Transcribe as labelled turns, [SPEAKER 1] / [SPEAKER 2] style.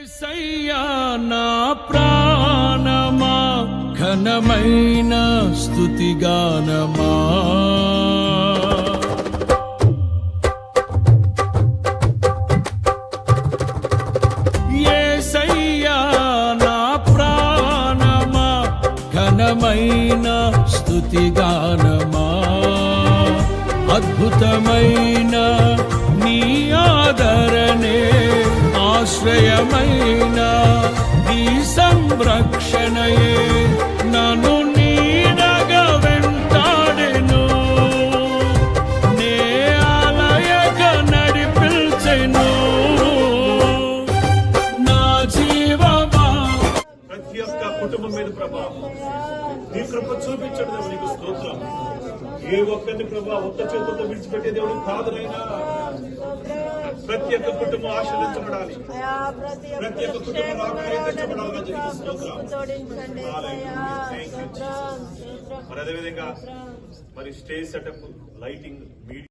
[SPEAKER 1] యేసయ్యా నా ప్రాణమా ఘనమైన స్తుతిగానమా యేసయ్యా నా ప్రాణమా ఘనమైన స్తుతిగానమా అద్భుతమైన నీ ఆదరణే ఆశ్రయమైన నీ సంరక్షణయే నన్ను నీడగా వెంటాడెను నే ఆలయక నడిపించెను నా జీవమా.
[SPEAKER 2] ప్రతి ఒక్క కుటుంబం మీద ప్రభా నీ కృప చూపించడం నీకు స్తోత్రం. ఏ ఒక్కరిని ప్రభా ఒక్క చేతులతో విడిచిపెట్టే దేవుడు కాదునైనా. ప్రతి ఒక్క కుటుంబం ఆశీర్వదించబడాలి, ప్రతి ఒక్క కుటుంబం ఆకర్షించబడాలని చెప్పి స్తోత్రం. మరి అదేవిధంగా మరి స్టేజ్ సెటప్, లైటింగ్, మీడియా